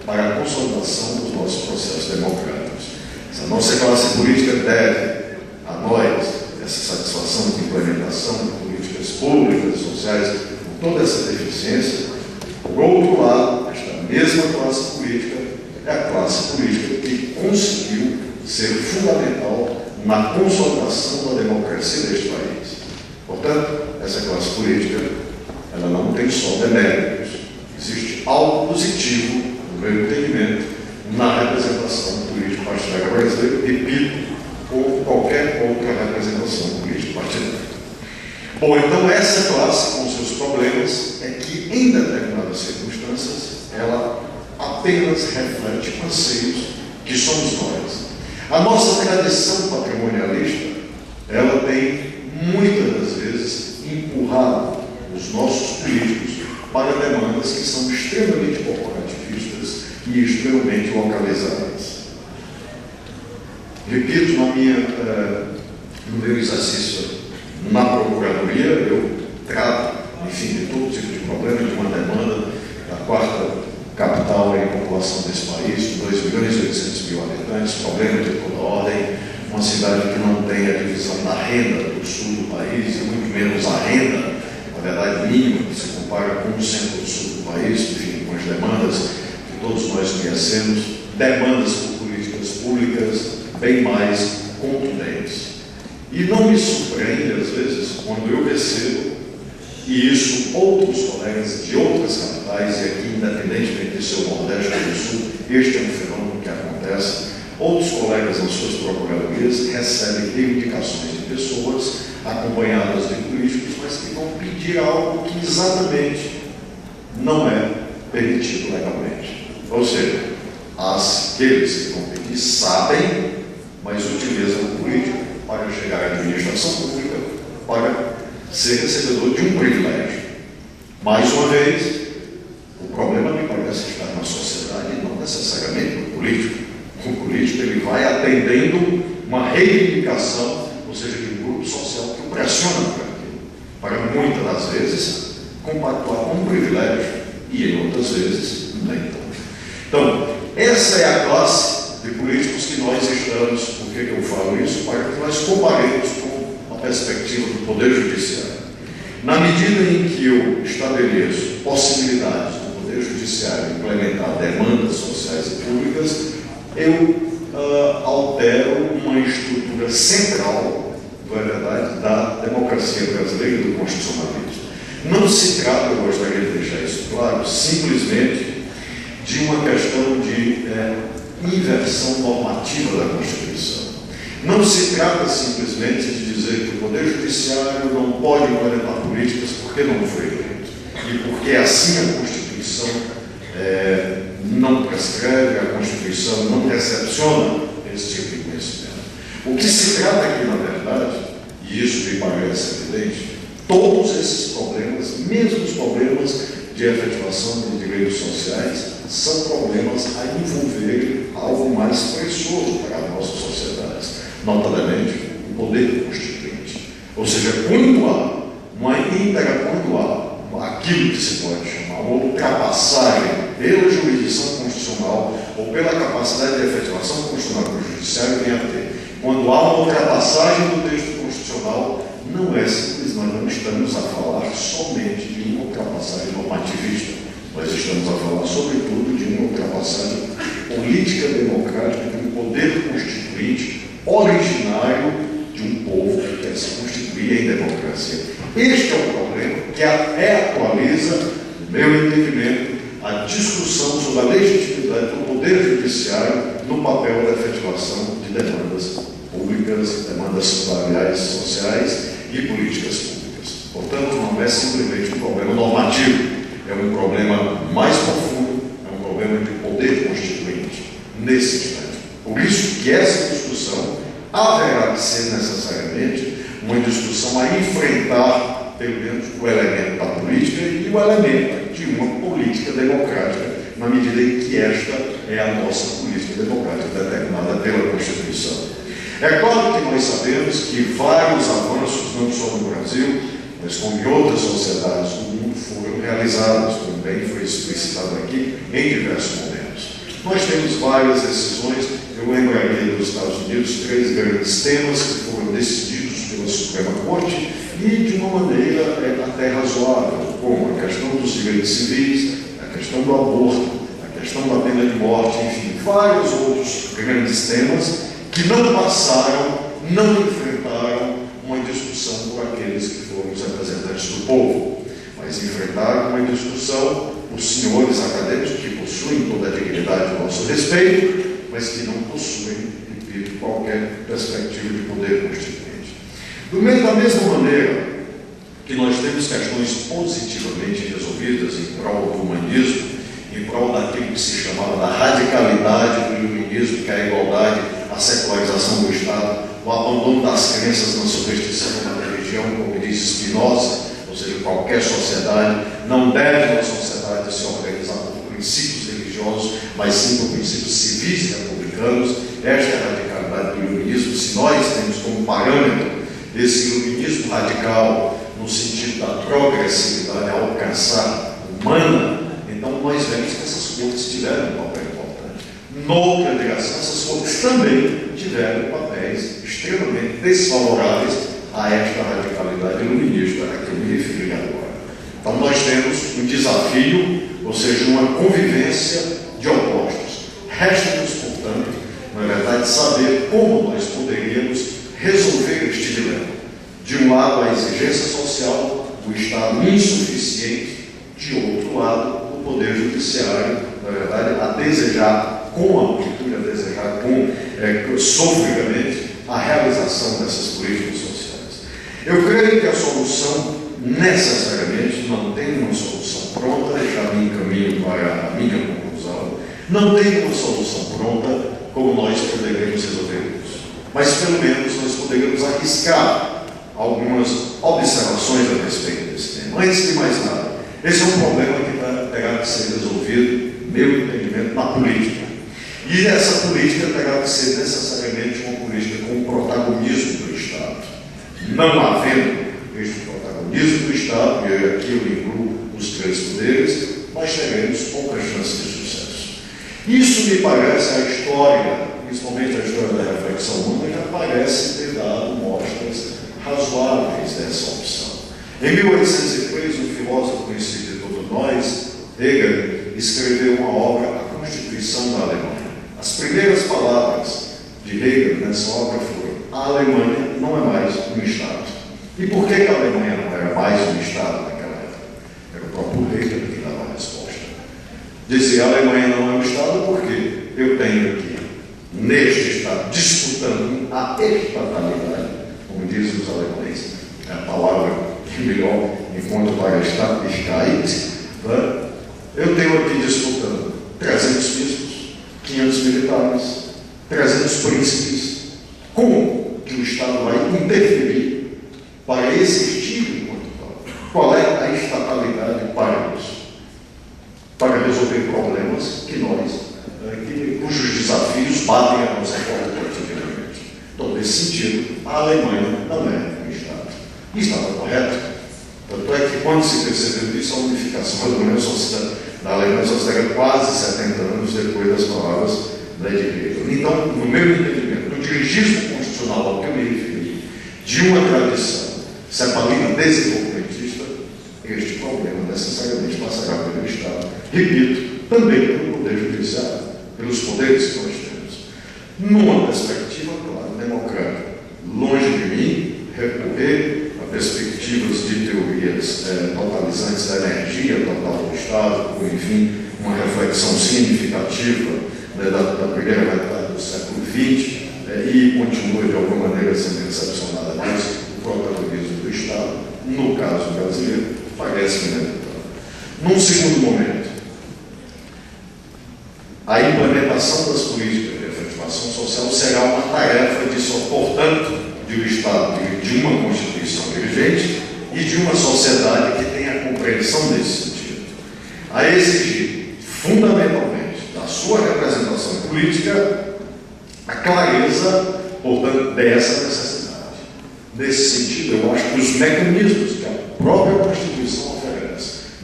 para a consolidação dos nossos processos democráticos. Essa nossa classe política deve a nós essa satisfação de implementação de políticas públicas e sociais com toda essa deficiência. Por outro lado, esta mesma classe política é a classe política que conseguiu ser fundamental na consolidação da democracia deste país. Portanto, essa classe política ela não tem só deméritos. Existe algo positivo, no meu entendimento, na representação político-partidária brasileira, repito, ou qualquer outra representação político-partidária. Bom, então essa classe, com seus problemas, é que, em determinadas circunstâncias, ela apenas reflete anseios que somos nós. A nossa tradição patrimonialista, ela tem, muitas das vezes, empurrado os nossos políticos para demandas que são extremamente corporativistas e extremamente localizadas. Repito, no meu exercício na Procuradoria, eu trato, enfim, de todo tipo de problema, de uma demanda da quarta capital em população desse país, 2.800.000 habitantes, problema de toda ordem, uma cidade que não tem a divisão da renda do sul do país, e muito menos a renda, na verdade, mínima, que se compara com o centro do sul do país, enfim, com as demandas que todos nós conhecemos, demandas por políticas públicas bem mais contundentes. E não me surpreende, às vezes, quando eu recebo, e isso outros colegas de outras capitais, e aqui, independentemente de ser o Nordeste ou do Sul, este é um fenômeno que acontece, outros colegas nas suas procuradorias recebem reivindicações de pessoas acompanhadas de políticos, mas que vão pedir algo que exatamente não é permitido legalmente. Ou seja, aqueles que vão pedir sabem, mas utilizam o político para chegar à administração pública, para ser recebedor de um privilégio. Mais uma vez, o problema me parece estar na sociedade e não necessariamente no político. O político ele vai atendendo uma reivindicação, ou seja, de um grupo social que o pressiona para muitas das vezes compactuar com um privilégio e em outras vezes nem tanto. Então, essa é a classe de políticos que nós estamos. Por que eu falo isso? Para que nós comparemos com a perspectiva do Poder Judiciário. Na medida em que eu estabeleço possibilidades do Poder Judiciário implementar demandas sociais e públicas, eu altero uma estrutura central, não é verdade, da democracia brasileira e do constitucionalismo. Não se trata, eu gostaria de deixar isso claro, simplesmente de uma questão de inversão normativa da Constituição. Não se trata simplesmente de dizer que o Poder Judiciário não pode implementar políticas porque não foi eleito e porque assim a Constituição não prescreve, a Constituição não recepciona esse tipo de conhecimento. O que se trata aqui, na verdade, e isso me parece evidente, todos esses problemas, mesmo os problemas de efetivação de direitos sociais, são problemas a envolver algo mais precioso para as nossas sociedades, notadamente o poder constituinte. Ou seja, quando há aquilo que se pode chamar uma ultrapassagem pela jurisdição constitucional ou pela capacidade de efetivação constitucional do judiciário, vem a ter. Quando há uma ultrapassagem do texto constitucional, não é simples, nós não estamos a falar somente de uma ultrapassagem normativista. Nós estamos a falar, sobretudo, de uma ultrapassagem política democrática, de um poder constituinte originário de um povo que quer se constituir em democracia. Este é o problema que atualiza, no meu entendimento, a discussão sobre a legitimidade do Poder Judiciário no papel da efetivação de demandas públicas, demandas salariais, sociais e políticas públicas. Portanto, não é simplesmente um problema normativo, é um problema mais profundo, é um problema de poder constituinte nesse instante. Por isso que essa discussão haverá de ser necessariamente uma discussão a enfrentar, pelo menos, o elemento da política e o elemento de uma política democrática, na medida em que esta é a nossa política democrática determinada pela Constituição. É claro que nós sabemos que vários avanços, não só no Brasil, mas como em outras sociedades do mundo, foram realizadas, como bem foi explicitado aqui, em diversos momentos. Nós temos várias decisões, eu lembraria dos Estados Unidos 3 grandes temas que foram decididos pela Suprema Corte e de uma maneira até razoável, como a questão dos direitos civis, a questão do aborto, a questão da pena de morte, enfim, vários outros grandes temas que não passaram, não enfrentaram uma discussão por aqueles que foram os representantes do povo, mas enfrentaram uma discussão por senhores acadêmicos que possuem toda a dignidade do nosso respeito, mas que não possuem, repito, qualquer perspectiva de poder constituinte. Da mesma maneira que nós temos questões positivamente resolvidas em prol do humanismo, em prol daquilo que se chamava da radicalidade do iluminismo, que é a igualdade, a secularização do Estado, o abandono das crenças na superstição e na religião, como diz Spinoza, ou seja, qualquer sociedade não deve uma sociedade se organizar por princípios religiosos, mas sim por princípios civis e republicanos. Esta é a radicalidade do iluminismo. Se nós temos como parâmetro esse iluminismo radical no sentido da progressividade a alcançar humana, então nós vemos que essas cortes tiveram um papel importante. Noutra direção, essas cortes também tiveram papéis extremamente desfavoráveis a esta radicalidade iluminista a que eu me referi agora. Então nós temos um desafio, ou seja, uma convivência de opostos. Resta-nos, portanto, na verdade, saber como nós poderíamos resolver este dilema. De um lado, a exigência social, o Estado insuficiente; de outro lado, o Poder Judiciário, na verdade, a desejar com amplitude, a desejar com sofregamente a realização dessas políticas sociais. Eu creio que a solução necessariamente não tem uma solução pronta, já me encaminho para a minha conclusão, não tem uma solução pronta como nós poderemos resolver isso. Mas pelo menos nós poderemos arriscar algumas observações a respeito desse tema. Antes de mais nada, esse é um problema que terá que ser resolvido, meu entendimento, na política. E essa política terá que ser necessariamente uma política com o protagonismo do Estado. Não havendo este protagonismo do Estado, e aqui eu incluo os 3 poderes, nós teremos poucas chances de sucesso. Isso me parece, a história, principalmente a história da reflexão humana, já parece ter dado mostras razoáveis dessa opção. Em 1803, um filósofo conhecido de todos nós, Hegel, escreveu uma obra, A Constituição da Alemanha. As primeiras palavras de Hegel nessa obra foram: a Alemanha não é mais um Estado. E por que a Alemanha não era mais um Estado naquela época? Era o próprio Hegel que dava a resposta. Dizia: a Alemanha não é um Estado porque eu tenho aqui, neste Estado, disputando a estatalidade, como dizem os alemães, é a palavra que melhor encontra para Staatlichkeit, eu tenho aqui disputando 300 bispos, 500 militares, 300 príncipes. Como que o Estado vai interferir para existir enquanto tal? Qual é a estatalidade para isso? Para resolver problemas que cujos desafios batem a nossa porta cotidianamente. Então, nesse sentido, a Alemanha não é um Estado. E estava correto. Tanto é que, quando se percebeu isso, a unificação da Alemanha só será quase 70 anos depois das palavras da Hegel. Então, no meu entendimento, no dirigismo constitucional ao que eu me referi, de uma tradição cepalina desenvolvimentista, este problema necessariamente passará pelo Estado. Repito, também pelo Poder Judiciário, pelos poderes que nós temos. Numa perspectiva, claro, democrática. Longe de mim recorrer a perspectivas de teorias totalizantes da energia total do Estado, ou, enfim, uma reflexão significativa da primeira metade do século XX, e continua, de alguma maneira, sendo recepcionada mais o protagonismo do Estado, no caso brasileiro, parece-me inevitável. Num segundo momento, a implementação das políticas de efetivação social será uma tarefa portanto, de um Estado, de uma Constituição vigente e de uma sociedade que tenha a compreensão desse sentido, a exigir, fundamentalmente, da sua representação política, a clareza, portanto, dessa necessidade. Nesse sentido, eu acho que os mecanismos que a própria Constituição